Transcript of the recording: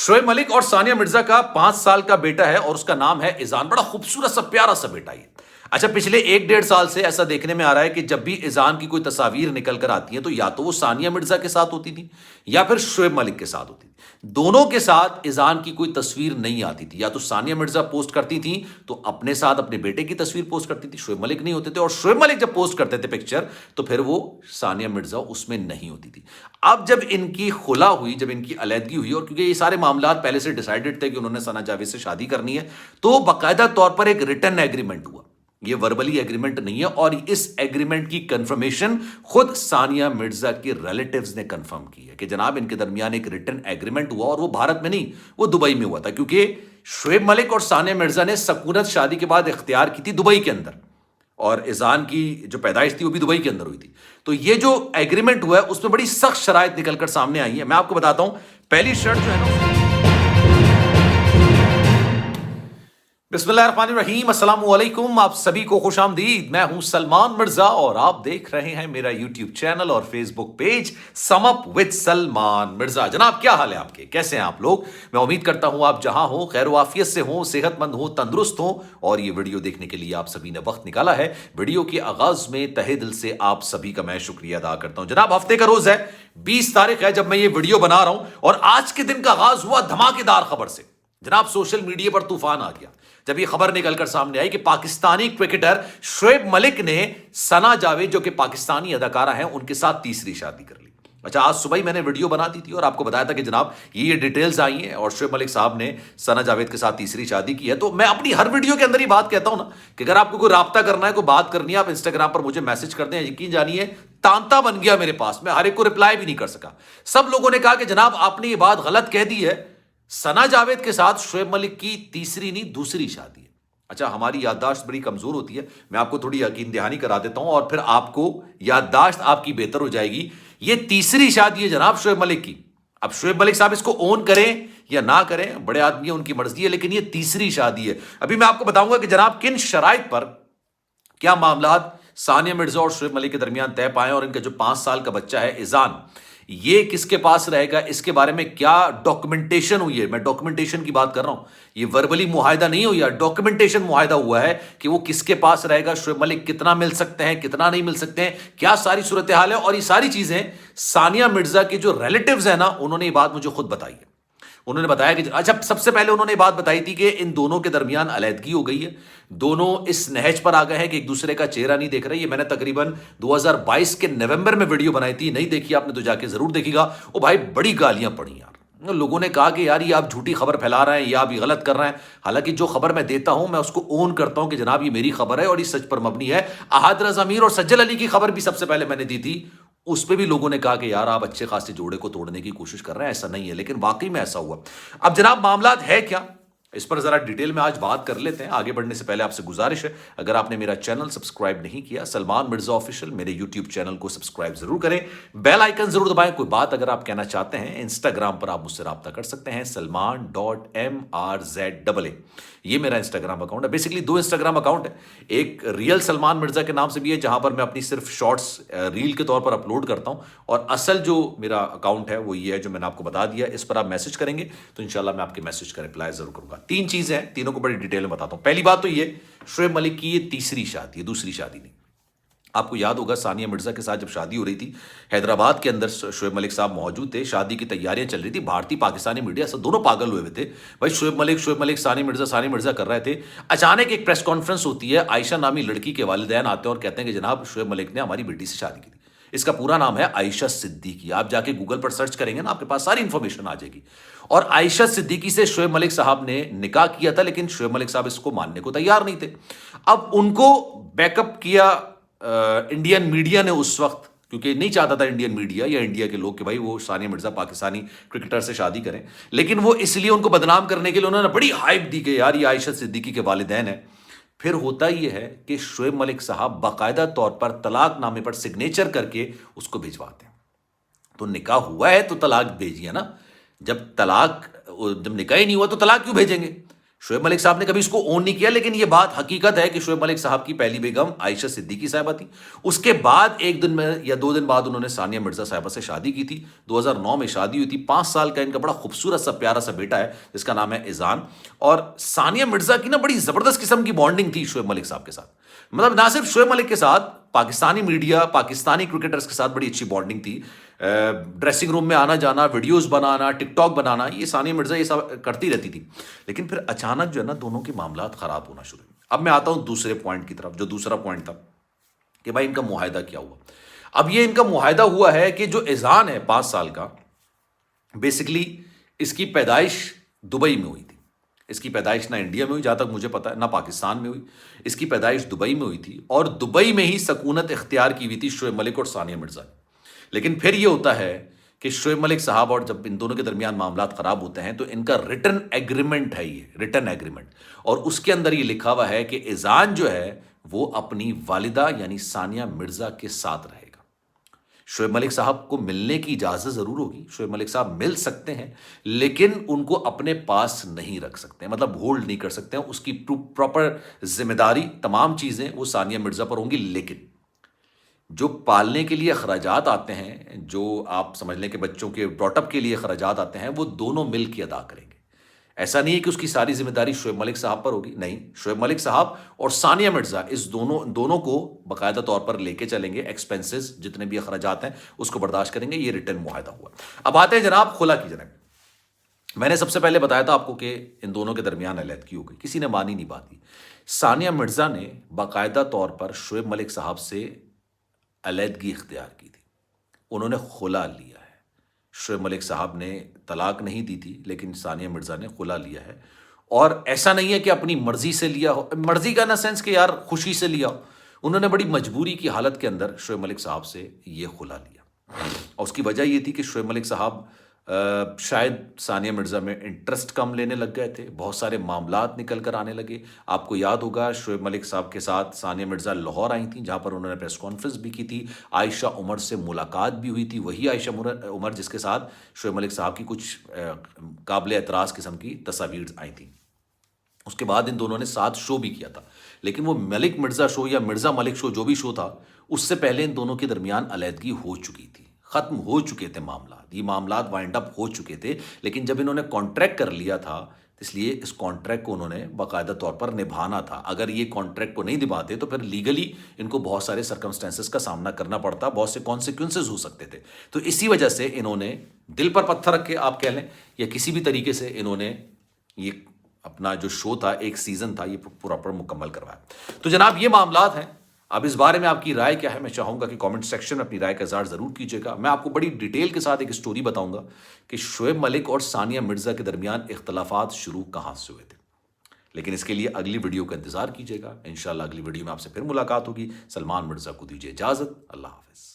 شعیب ملک اور ثانیہ مرزا کا 5 سال کا بیٹا ہے اور اس کا نام ہے ایذان. بڑا خوبصورت سا پیارا سا بیٹا یہ. اچھا پچھلے 1 ڈیڑھ سال سے ایسا دیکھنے میں آ رہا ہے کہ جب بھی ایذان کی کوئی تصاویر نکل کر آتی ہیں تو یا تو وہ ثانیہ مرزا کے ساتھ ہوتی تھی یا پھر شعیب ملک کے ساتھ ہوتی تھی. دونوں کے ساتھ ایذان کی کوئی تصویر نہیں آتی تھی. یا تو ثانیہ مرزا پوسٹ کرتی تھی تو اپنے ساتھ اپنے بیٹے کی تصویر پوسٹ کرتی تھی, شعیب ملک نہیں ہوتے تھے. اور شعیب ملک جب پوسٹ کرتے تھے پکچر تو پھر وہ ثانیہ مرزا اس میں نہیں ہوتی تھی. اب جب ان کی خلا ہوئی, جب ان کی علیحدگی ہوئی, اور کیونکہ یہ سارے معاملات پہلے سے ڈیسائیڈڈ تھے کہ انہوں نے ثنا جاوید سے شادی کرنی ہے, تو باقاعدہ طور پر ایک ریٹن ایگریمنٹ ہوا. یہ وربلی ایگریمنٹ نہیں ہے, اور اس ایگریمنٹ کی کنفرمیشن خود ثانیہ مرزا کے ریلیٹیوز نے کنفرم کی ہے کہ جناب ان کے درمیان ایک ریٹن ایگریمنٹ ہوا, اور وہ بھارت میں نہیں, وہ دبئی میں ہوا تھا. کیونکہ شعیب ملک اور ثانیہ مرزا نے سکونت شادی کے بعد اختیار کی تھی دبئی کے اندر, اور ایذان کی جو پیدائش تھی وہ بھی دبئی کے اندر ہوئی تھی. تو یہ جو ایگریمنٹ ہوا ہے اس میں بڑی سخت شرائط نکل کر سامنے آئی ہیں. میں آپ کو بتاتا ہوں. پہلی شرط جو ہے نا, بسم اللہ الرحمن الرحیم, السلام علیکم, آپ سبھی کو خوش آمدید. میں ہوں سلمان مرزا اور آپ دیکھ رہے ہیں میرا یوٹیوب چینل اور Facebook page sum up with Salman Mirza. جناب کیا حال ہے آپ کے, کیسے ہیں آپ لوگ؟ میں امید کرتا ہوں آپ جہاں ہوں خیر و عافیت سے ہوں, صحت مند ہوں, تندرست ہوں, اور یہ ویڈیو دیکھنے کے لیے آپ سبھی نے وقت نکالا ہے. ویڈیو کے آغاز میں تہہ دل سے آپ سبھی کا میں شکریہ ادا کرتا ہوں. جناب ہفتے کا روز ہے, 20 تاریخ ہے جب میں یہ ویڈیو بنا رہا ہوں, اور آج کے دن کا آغاز ہوا دھماکے دار خبر سے. جناب سوشل میڈیا پر طوفان آ گیا جب یہ خبر نکل کر سامنے آئی کہ پاکستانی کرکٹر شعیب ملک نے ثنا جاوید جو کہ پاکستانی اداکارہ ہیں ان کے ساتھ تیسری شادی کر لی. اچھا آج صبح ہی میں نے ویڈیو بنا دی تھی اور آپ کو بتایا تھا کہ جناب یہ ڈیٹیلز آئی ہیں اور شعیب ملک صاحب نے ثنا جاوید کے ساتھ تیسری شادی کی ہے. تو میں اپنی ہر ویڈیو کے اندر ہی بات کہتا ہوں نا کہ اگر آپ کو کوئی رابطہ کرنا ہے, کوئی بات کرنی ہے, آپ انسٹاگرام پر مجھے میسج کر دیں. یقین جانیے تانتا بن گیا میرے پاس, میں ہر ایک کو رپلائی بھی نہیں کر سکا. سب لوگوں نے کہا کہ جناب آپ نے یہ بات غلط کہہ دی ہے, ثنا جاوید کے ساتھ شعیب ملک کی تیسری نہیں دوسری شادی ہے. اچھا ہماری یادداشت بڑی کمزور ہوتی ہے, میں آپ کو تھوڑی یقین دہانی کرا دیتا ہوں اور پھر آپ کو یادداشت آپ کی بہتر ہو جائے گی. یہ تیسری شادی ہے جناب شعیب ملک کی. اب شعیب ملک صاحب اس کو اون کریں یا نہ کریں, بڑے آدمی ہیں, ان کی مرضی ہے, لیکن یہ تیسری شادی ہے. ابھی میں آپ کو بتاؤں گا کہ جناب کن شرائط پر کیا معاملات ثانیہ مرزا اور شعیب ملک کے درمیان طے پائے, اور ان کا جو 5 سال کا بچہ ہے ایذان یہ کس کے پاس رہے گا, اس کے بارے میں کیا ڈاکومنٹیشن ہوئی ہے. میں ڈاکومنٹیشن کی بات کر رہا ہوں, یہ وربلی معاہدہ نہیں ہوا, ڈاکومنٹیشن معاہدہ ہوا ہے کہ وہ کس کے پاس رہے گا, شعیب ملک کتنا مل سکتے ہیں, کتنا نہیں مل سکتے ہیں, کیا ساری صورتحال ہے. اور یہ ساری چیزیں ثانیہ مرزا کے جو ریلیٹیوز ہیں نا, انہوں نے یہ بات مجھے خود بتائی ہے. انہوں نے بتایا کہ اچھا سب سے پہلے انہوں نے بات بتائی تھی کہ ان دونوں کے درمیان علیحدگی ہو گئی ہے, دونوں اس نہج پر آ گئے ہیں کہ ایک دوسرے کا چہرہ نہیں دیکھ رہے. یہ میں نے تقریباً 2022 کے نومبر میں ویڈیو بنائی تھی, نہیں دیکھی آپ نے تو جا کے ضرور دیکھیے گا. او بھائی بڑی گالیاں پڑی یار, لوگوں نے کہا کہ یار یہ آپ جھوٹی خبر پھیلا رہے ہیں, یہ آپ یہ غلط کر رہے ہیں. حالانکہ جو خبر میں دیتا ہوں میں اس کو اون کرتا ہوں کہ جناب یہ میری خبر ہے اور یہ سچ پر مبنی ہے. احد رضا میر اور سجل علی کی خبر بھی سب سے پہلے میں نے دی تھی, اس پہ بھی لوگوں نے کہا کہ یار آپ اچھے خاصے جوڑے کو توڑنے کی کوشش کر رہے ہیں, ایسا نہیں ہے, لیکن واقعی میں ایسا ہوا. اب جناب معاملات ہے کیا, اس پر ذرا ڈیٹیل میں آج بات کر لیتے ہیں. آگے بڑھنے سے پہلے آپ سے گزارش ہے, اگر آپ نے میرا چینل سبسکرائب نہیں کیا سلمان مرزا آفیشیل, میرے یوٹیوب چینل کو سبسکرائب ضرور کریں, بیل آئیکن ضرور دبائیں. کوئی بات اگر آپ کہنا چاہتے ہیں انسٹاگرام پر آپ مجھ سے رابطہ کر سکتے ہیں, salman.mrza, یہ میرا انسٹاگرام اکاؤنٹ ہے. بیسیکلی 2 انسٹاگرام اکاؤنٹ ہے, ایک ریئل سلمان مرزا کے نام سے بھی ہے جہاں پر میں اپنی صرف شارٹس ریل کے طور پر اپلوڈ کرتا ہوں, اور اصل جو میرا اکاؤنٹ ہے وہ یہ ہے جو میں نے آپ کو بتا دیا. اس پر آپ میسج کریں گے تو انشاءاللہ میں آپ کے میسج کا رپلائی ضرور کروں گا. 3 چیزیں ہیں, تینوں کو بڑی ڈیٹیل میں بتاتا ہوں. پہلی بات تو یہ شعیب ملک کی یہ تیسری شادی ہے, دوسری شادی نہیں. آپ کو یاد ہوگا ثانیہ مرزا کے ساتھ جب شادی ہو رہی تھی حیدرآباد کے اندر, شعیب ملک صاحب موجود تھے, شادی کی تیاریاں چل رہی تھی, بھارتی پاکستانی میڈیا سب دونوں پاگل ہوئے تھے بھائی, شعیب ملک ثانیہ مرزا کر رہے تھے. اچانک ایک پریس کانفرنس ہوتی ہے, عائشہ نامی لڑکی کے والدین آتے ہیں اور کہتے ہیں کہ جناب شعیب ملک نے ہماری بیٹی سے شادی کی تھی. اس کا پورا نام ہے عائشہ صدیقی, آپ جا کے گوگل پر سرچ کریں گے نا آپ کے پاس ساری انفارمیشن آ جائے گی. اور عائشہ صدیقی سے شعیب ملک صاحب نے نکاح کیا تھا, لیکن شعیب ملک صاحب اس کو ماننے کو تیار نہیں تھے. اب ان کو بیک اپ کیا انڈین میڈیا نے اس وقت, کیونکہ نہیں چاہتا تھا انڈین میڈیا یا انڈیا کے لوگ کہ بھائی وہ ثانیہ مرزا پاکستانی کرکٹر سے شادی کریں, لیکن وہ اس لیے ان کو بدنام کرنے کے لیے انہوں نے بڑی ہائپ دی کہ یار یہ عائشہ صدیقی کے والدین ہیں. پھر ہوتا یہ ہے کہ شعیب ملک صاحب باقاعدہ طور پر طلاق نامے پر سگنیچر کر کے اس کو بھجواتے ہیں. تو نکاح ہوا ہے تو طلاق بھیجیے نا, جب نکاح ہی نہیں ہوا تو طلاق کیوں بھیجیں گے. شعیب ملک صاحب نے کبھی اس کو اون نہیں کیا، لیکن یہ بات حقیقت ہے کہ شعیب ملک صاحب کی پہلی بیگم عائشہ صدیقی صاحبہ تھی. اس کے بعد ایک دن میں یا 2 دن بعد انہوں نے ثانیہ مرزا صاحبہ سے شادی کی تھی. 2009 میں شادی ہوئی تھی. 5 سال کا ان کا بڑا خوبصورت سا پیارا سا بیٹا ہے جس کا نام ہے اذان. اور ثانیہ مرزا کی نا بڑی زبردست قسم کی بانڈنگ تھی شعیب ملک صاحب کے ساتھ. مطلب نہ صرف شعیب ملک کے ساتھ، پاکستانی میڈیا، پاکستانی کرکٹرز کے ساتھ بڑی اچھی بانڈنگ تھی. ڈریسنگ روم میں آنا جانا، ویڈیوز بنانا، ٹک ٹاک بنانا، یہ ثانیہ مرزا یہ سب کرتی رہتی تھی. لیکن پھر اچانک جو ہے نا دونوں کے معاملات خراب ہونا شروع ہوئے. اب میں آتا ہوں دوسرے پوائنٹ کی طرف. جو دوسرا پوائنٹ تھا کہ بھائی ان کا معاہدہ کیا ہوا. اب یہ ان کا معاہدہ ہوا ہے کہ جو اذان ہے 5 سال کا، بیسکلی اس کی پیدائش دبئی میں ہوئی تھی. اس کی پیدائش نہ انڈیا میں ہوئی جہاں تک مجھے پتا ہے، نہ پاکستان میں ہوئی. اس کی پیدائش دبئی میں ہوئی تھی اور دبئی میں ہی سکونت اختیار کی ہوئی تھی شعیب ملک اور ثانیہ مرزا نے. لیکن پھر یہ ہوتا ہے کہ شعیب ملک صاحب اور جب ان دونوں کے درمیان معاملات خراب ہوتے ہیں تو ان کا ریٹن ایگریمنٹ ہے، یہ ریٹن ایگریمنٹ، اور اس کے اندر یہ لکھا ہوا ہے کہ اذان جو ہے وہ اپنی والدہ یعنی ثانیہ مرزا کے ساتھ رہے گا. شعیب ملک صاحب کو ملنے کی اجازت ضرور ہوگی، شعیب ملک صاحب مل سکتے ہیں، لیکن ان کو اپنے پاس نہیں رکھ سکتے، مطلب ہولڈ نہیں کر سکتے ہیں. اس کی پراپر ذمہ داری، تمام چیزیں وہ ثانیہ مرزا پر ہوں گی. لیکن جو پالنے کے لیے اخراجات آتے ہیں، جو آپ سمجھ لیں کہ بچوں کے براٹ اپ کے لیے اخراجات آتے ہیں، وہ دونوں مل کے ادا کریں گے. ایسا نہیں ہے کہ اس کی ساری ذمہ داری شعیب ملک صاحب پر ہوگی، نہیں، شعیب ملک صاحب اور ثانیہ مرزا اس دونوں کو باقاعدہ طور پر لے کے چلیں گے. ایکسپینسز جتنے بھی اخراجات ہیں اس کو برداشت کریں گے. یہ ریٹرن معاہدہ ہوا. اب آتے ہیں جناب خلا کی جانب. میں نے سب سے پہلے بتایا تھا آپ کو کہ ان دونوں کے درمیان علیحدگی ہو گئی، کسی نے مانی نہیں بات کی. ثانیہ مرزا نے باقاعدہ طور پر شعیب ملک صاحب سے علیحدگی اختیار کی تھی. انہوں نے خلا لیا ہے. شعیب ملک صاحب نے طلاق نہیں دی تھی، لیکن ثانیہ مرزا نے خلا لیا ہے. اور ایسا نہیں ہے کہ اپنی مرضی سے لیا ہو، مرضی کا نا سینس کہ یار خوشی سے لیا ہو. انہوں نے بڑی مجبوری کی حالت کے اندر شعیب ملک صاحب سے یہ خلا لیا. اور اس کی وجہ یہ تھی کہ شعیب ملک صاحب شاید ثانیہ مرزا میں انٹرسٹ کم لینے لگ گئے تھے. بہت سارے معاملات نکل کر آنے لگے. آپ کو یاد ہوگا شعیب ملک صاحب کے ساتھ ثانیہ مرزا لاہور آئی تھیں، جہاں پر انہوں نے پریس کانفرنس بھی کی تھی. عائشہ عمر سے ملاقات بھی ہوئی تھی، وہی عائشہ عمر جس کے ساتھ شعیب ملک صاحب کی کچھ قابل اعتراض قسم کی تصاویر آئی تھیں. اس کے بعد ان دونوں نے ساتھ شو بھی کیا تھا. لیکن وہ ملک مرزا شو یا مرزا ملک شو جو بھی شو تھا، اس سے پہلے ان دونوں کے درمیان علیحدگی ہو چکی تھی، ختم ہو چکے تھے معاملات. یہ معاملات وائنڈ اپ ہو چکے تھے. لیکن جب انہوں نے کانٹریکٹ کر لیا تھا، اس لیے اس کانٹریکٹ کو انہوں نے باقاعدہ طور پر نبھانا تھا. اگر یہ کانٹریکٹ کو نہیں نبھاتے تو پھر لیگلی ان کو بہت سارے سرکمسٹانسز کا سامنا کرنا پڑتا، بہت سے کانسیکوینسز ہو سکتے تھے. تو اسی وجہ سے انہوں نے دل پر پتھر رکھ کے آپ کہہ لیں یا کسی بھی طریقے سے انہوں نے یہ اپنا جو شو تھا، ایک سیزن تھا، یہ پراپر مکمل کروایا. تو جناب یہ معاملات ہیں. اب اس بارے میں آپ کی رائے کیا ہے؟ میں چاہوں گا کہ کامنٹ سیکشن میں اپنی رائے کا اظہار ضرور کیجیے گا. میں آپ کو بڑی ڈیٹیل کے ساتھ ایک سٹوری بتاؤں گا کہ شعیب ملک اور ثانیہ مرزا کے درمیان اختلافات شروع کہاں سے ہوئے تھے. لیکن اس کے لیے اگلی ویڈیو کا انتظار کیجیے گا. انشاءاللہ اگلی ویڈیو میں آپ سے پھر ملاقات ہوگی. سلمان مرزا کو دیجیے اجازت. اللہ حافظ.